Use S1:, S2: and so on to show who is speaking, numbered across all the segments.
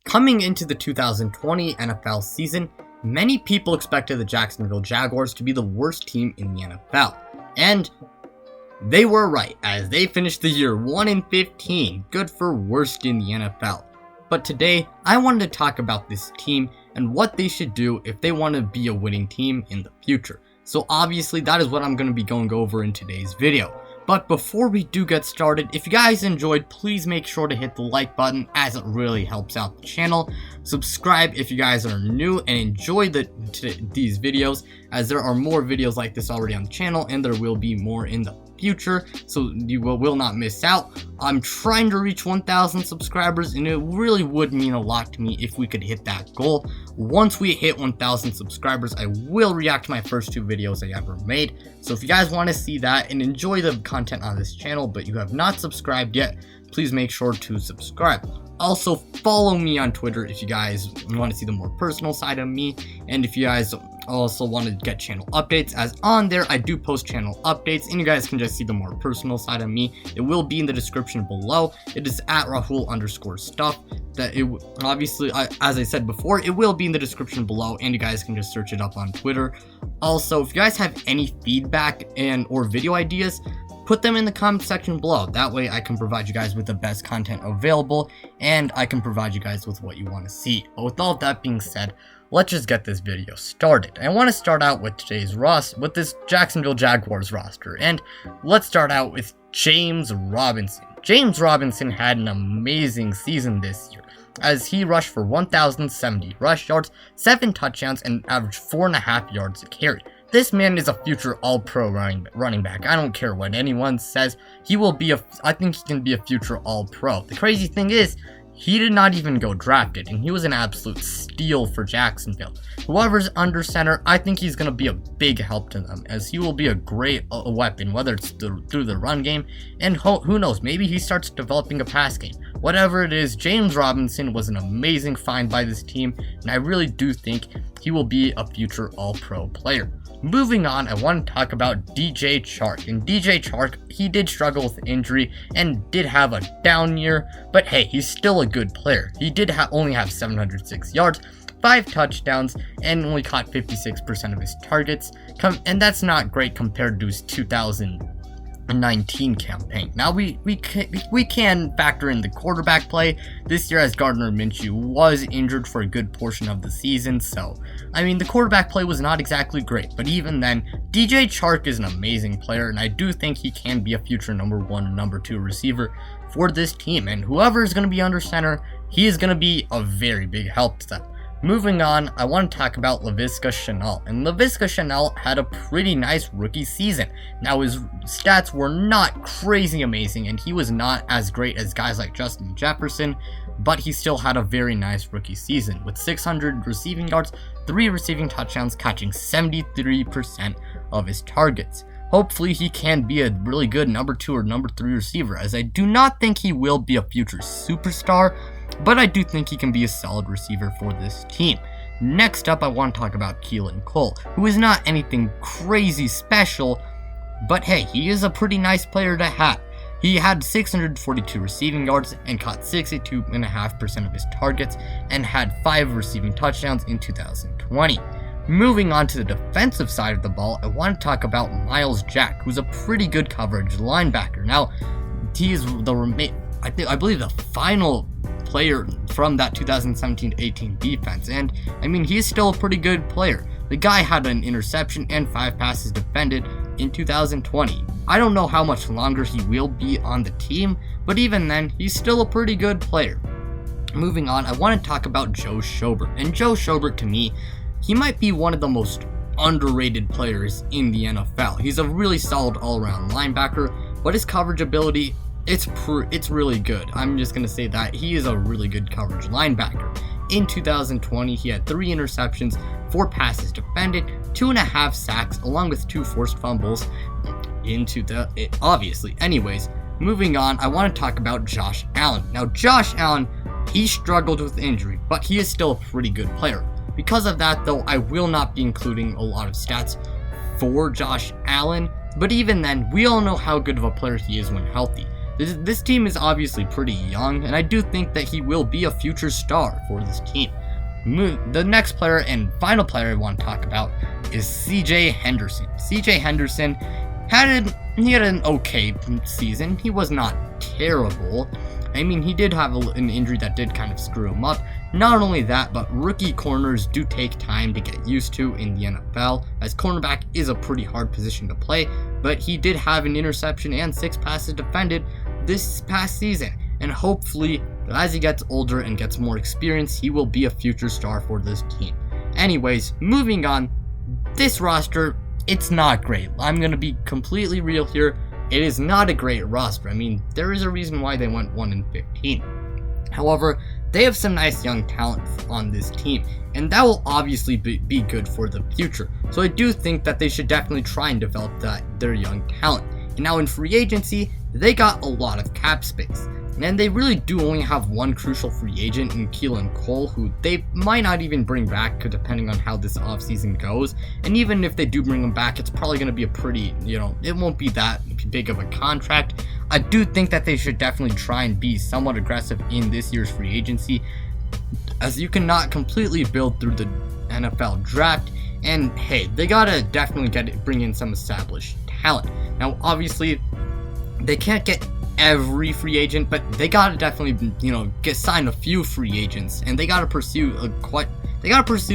S1: Coming into the 2020 NFL season, many people expected the Jacksonville Jaguars to be the worst team in the NFL. And they were right, as they finished the year 1-15, good for worst in the NFL. But today, I wanted to talk about this team and what they should do if they want to be a winning team in the future. So obviously, that is what I'm going to be going over in today's video. But before we do get started, if you guys enjoyed, please make sure to hit the like button as it really helps out the channel. Subscribe if you guys are new and enjoy these videos, as there are more videos like this already on the channel and there will be more in the future, so you will not miss out. I'm trying to reach 1,000 subscribers and it really would mean a lot to me if we could hit that goal. Once we hit 1,000 subscribers, I will react to my first 2 videos I ever made. So if you guys want to see that and enjoy the content on this channel but you have not subscribed yet, please make sure to subscribe. Also, follow me on Twitter if you guys want to see the more personal side of me, and if you guys also want to get channel updates, as on there I do post channel updates and you guys can just see the more personal side of me. It will be in the description below. It is at Rahul_stuff. That it obviously, as I said before, it will be in the description below and you guys can just search it up on Twitter. Also, if you guys have any feedback or video ideas, put them in the comment section below. That way I can provide you guys with the best content available and I can provide you guys with what you want to see. But with all of that being said, let's just get this video started. I want to start out with with this Jacksonville Jaguars roster, and let's start out with James Robinson. James Robinson had an amazing season this year, as he rushed for 1,070 rush yards, 7 touchdowns, and averaged 4.5 yards a carry. This man is a future all-pro running back. I don't care what anyone says. I think he can be a future all-pro. The crazy thing is, he did not even go drafted, and he was an absolute steal for Jacksonville. Whoever's under center, I think he's going to be a big help to them, as he will be a great weapon, whether it's through the run game, and who knows, maybe he starts developing a pass game. Whatever it is, James Robinson was an amazing find by this team, and I really do think he will be a future all-pro player. Moving on, I want to talk about DJ Chark. And DJ Chark, he did struggle with injury and did have a down year, but hey, he's still a good player. He did only have 706 yards, 5 touchdowns, and only caught 56% of his targets. And that's not great compared to his 2019 campaign. Now we can factor in the quarterback play this year, as Gardner Minshew was injured for a good portion of the season. So I mean, the quarterback play was not exactly great, but even then, DJ Chark is an amazing player, and I do think he can be a future number 1 and number 2 receiver for this team. And whoever is going to be under center, he is going to be a very big help to them. Moving on, I want to talk about Laviska Shenault. And Laviska Shenault had a pretty nice rookie season. Now, his stats were not crazy amazing, and he was not as great as guys like Justin Jefferson, but he still had a very nice rookie season, with 600 receiving yards, 3 receiving touchdowns, catching 73% of his targets. Hopefully, he can be a really good number 2 or number 3 receiver, as I do not think he will be a future superstar, but I do think he can be a solid receiver for this team. Next up, I want to talk about Keelan Cole, who is not anything crazy special, but hey, he is a pretty nice player to have. He had 642 receiving yards and caught 62.5% of his targets and had 5 receiving touchdowns in 2020. Moving on to the defensive side of the ball, I want to talk about Myles Jack, who's a pretty good coverage linebacker. Now, he is I believe the final player from that 2017-18 defense, and I mean, he's still a pretty good player. The guy had an interception and 5 passes defended in 2020. I don't know how much longer he will be on the team, but even then, he's still a pretty good player. Moving on, I want to talk about Joe Schobert. And Joe Schobert, to me, he might be one of the most underrated players in the NFL. He's a really solid all-around linebacker, but his coverage ability, it's really good. I'm just going to say that he is a really good coverage linebacker. In 2020, he had 3 interceptions, 4 passes defended, 2.5 sacks, along with 2 forced fumbles obviously. Anyways, moving on, I want to talk about Josh Allen. Now, Josh Allen, he struggled with injury, but he is still a pretty good player. Because of that, though, I will not be including a lot of stats for Josh Allen, but even then, we all know how good of a player he is when healthy. This team is obviously pretty young, and I do think that he will be a future star for this team. The next player and final player I want to talk about is CJ Henderson. CJ Henderson had an okay season. He was not terrible. I mean, he did have an injury that did kind of screw him up. Not only that, but rookie corners do take time to get used to in the NFL, as cornerback is a pretty hard position to play, but he did have an interception and 6 passes defended this past season, and hopefully, as he gets older and gets more experience, he will be a future star for this team. Anyways, moving on, this roster, it's not great. I'm going to be completely real here. It is not a great roster. I mean, there is a reason why they went 1-15. However, they have some nice young talent on this team, and that will obviously be good for the future. So I do think that they should definitely try and develop their young talent. And now in free agency, they got a lot of cap space. And they really do only have one crucial free agent in Keelan Cole, who they might not even bring back depending on how this offseason goes. And even if they do bring him back, it's probably going to be a pretty, it won't be that big of a contract. I do think that they should definitely try and be somewhat aggressive in this year's free agency, as you cannot completely build through the NFL draft. And hey, they gotta definitely bring in some established talent. Now, obviously, they can't get every free agent, but they gotta definitely, sign a few free agents, and they gotta pursue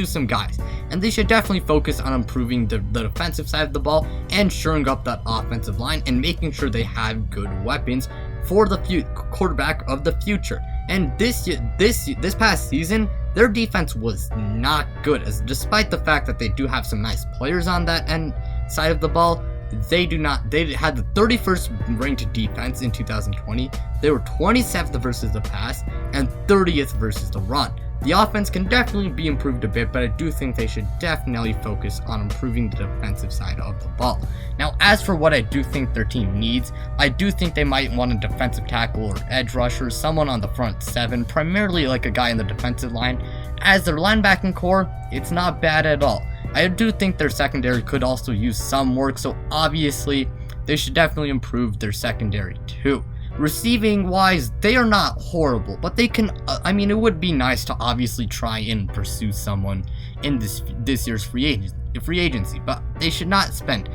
S1: some guys, and they should definitely focus on improving the defensive side of the ball and shoring up that offensive line and making sure they have good weapons for the quarterback of the future. And this past season, their defense was not good, as despite the fact that they do have some nice players on that end side of the ball, they had the 31st ranked defense in 2020. They were 27th versus the pass and 30th versus the run. The offense can definitely be improved a bit, but I do think they should definitely focus on improving the defensive side of the ball. Now, as for what I do think their team needs, I do think they might want a defensive tackle or edge rusher, someone on the front 7, primarily like a guy in the defensive line. As their linebacking core, it's not bad at all. I do think their secondary could also use some work, so obviously they should definitely improve their secondary too. Receiving wise, they are not horrible, but they can, it would be nice to obviously try and pursue someone in this year's free agency, but they should not spend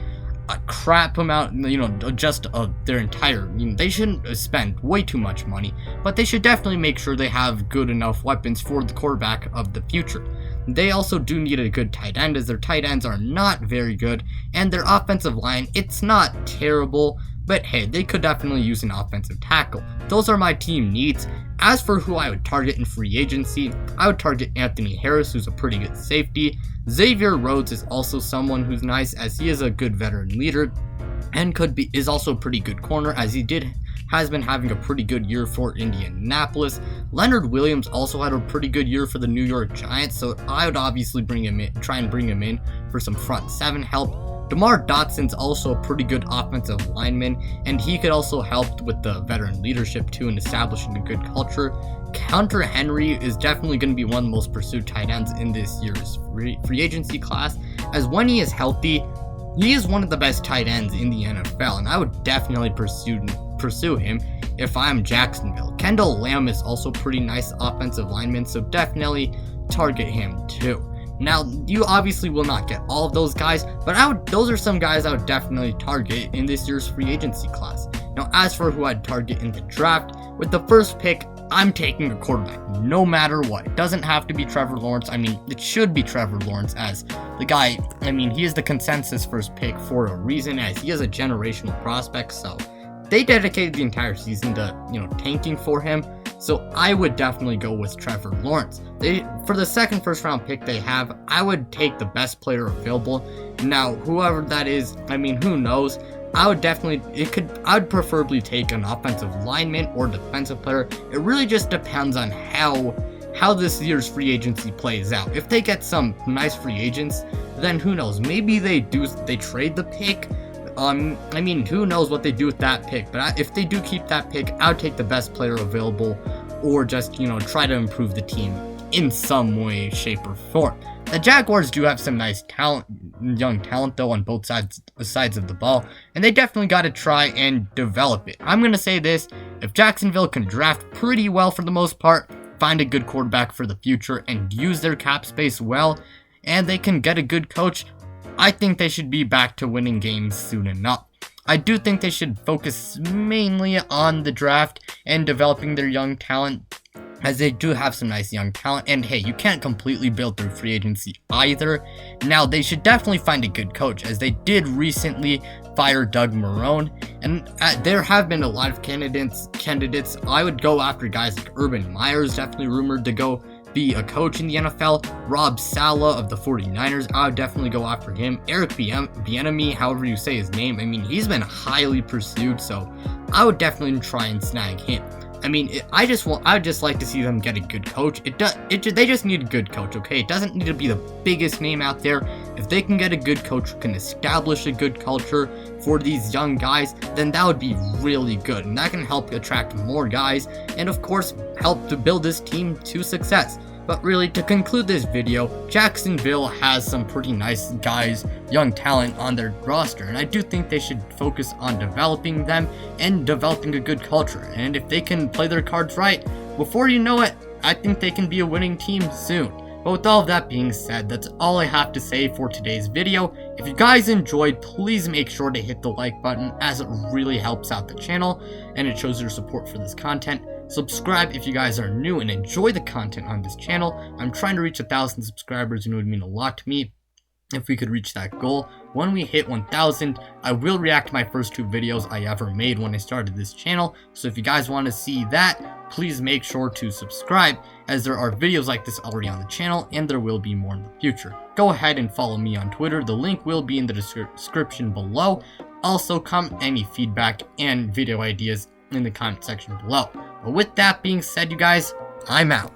S1: a crap amount, their entire, they shouldn't spend way too much money, but they should definitely make sure they have good enough weapons for the quarterback of the future. They also do need a good tight end, as their tight ends are not very good, and their offensive line, it's not terrible, but hey, they could definitely use an offensive tackle. Those are my team needs. As for who I would target in free agency, I would target Anthony Harris, who's a pretty good safety. Xavier Rhodes is also someone who's nice, as he is a good veteran leader, and is also a pretty good corner, as he has been having a pretty good year for Indianapolis. Leonard Williams also had a pretty good year for the New York Giants, so I would obviously try and bring him in for some front 7 help. DeMar Dotson's also a pretty good offensive lineman, and he could also help with the veteran leadership too and establishing a good culture. Hunter Henry is definitely going to be one of the most pursued tight ends in this year's free agency class, as when he is healthy, he is one of the best tight ends in the NFL, and I would definitely pursue him if I'm Jacksonville. Kendall Lamb is also pretty nice offensive lineman, so definitely target him too. Now, you obviously will not get all of those guys, but those are some guys I would definitely target in this year's free agency class. Now, as for who I'd target in the draft, with the first pick, I'm taking a quarterback, no matter what. It doesn't have to be Trevor Lawrence. It should be Trevor Lawrence, as the guy, he is the consensus first pick for a reason, as he is a generational prospect, so they dedicated the entire season to, tanking for him. So I would definitely go with Trevor Lawrence. For the second first round pick they have, I would take the best player available. Now, whoever that is, who knows? I would preferably take an offensive lineman or defensive player. It really just depends on how this year's free agency plays out. If they get some nice free agents, then who knows? Maybe they trade the pick. Who knows what they do with that pick, but if they do keep that pick, I would take the best player available, or just, try to improve the team in some way, shape, or form. The Jaguars do have some nice talent young talent though on both sides of the ball, and they definitely got to try and develop it. I'm going to say this: if Jacksonville can draft pretty well for the most part, find a good quarterback for the future, and use their cap space well, and they can get a good coach, I think they should be back to winning games soon enough. I do think they should focus mainly on the draft and developing their young talent, as they do have some nice young talent. And hey, you can't completely build through free agency either. Now, they should definitely find a good coach, as they did recently fire Doug Marrone, and there have been a lot of candidates. I would go after guys like Urban Meyer's definitely rumored to go be a coach in the NFL. Rob Saleh of the 49ers, I would definitely go after him. Eric Bieniemy, however you say his name, I mean, he's been highly pursued, so I would definitely try and snag him. I mean, I would just like to see them get a good coach. They just need a good coach, okay? It doesn't need to be the biggest name out there. If they can get a good coach who can establish a good culture for these young guys, then that would be really good, and that can help attract more guys, and of course, help to build this team to success. But really, to conclude this video, Jacksonville has some pretty nice guys, young talent on their roster, and I do think they should focus on developing them and developing a good culture. And if they can play their cards right, before you know it, I think they can be a winning team soon. But with all of that being said, that's all I have to say for today's video. If you guys enjoyed, please make sure to hit the like button, as it really helps out the channel and it shows your support for this content. Subscribe if you guys are new and enjoy the content on this channel. I'm trying to reach 1,000 subscribers, and it would mean a lot to me if we could reach that goal. When we hit 1,000, I will react to my first 2 videos I ever made when I started this channel. So if you guys want to see that, please make sure to subscribe, as there are videos like this already on the channel, and there will be more in the future. Go ahead and follow me on Twitter. The link will be in the description below. Also, comment any feedback and video ideas in the comment section below. But with that being said, you guys, I'm out.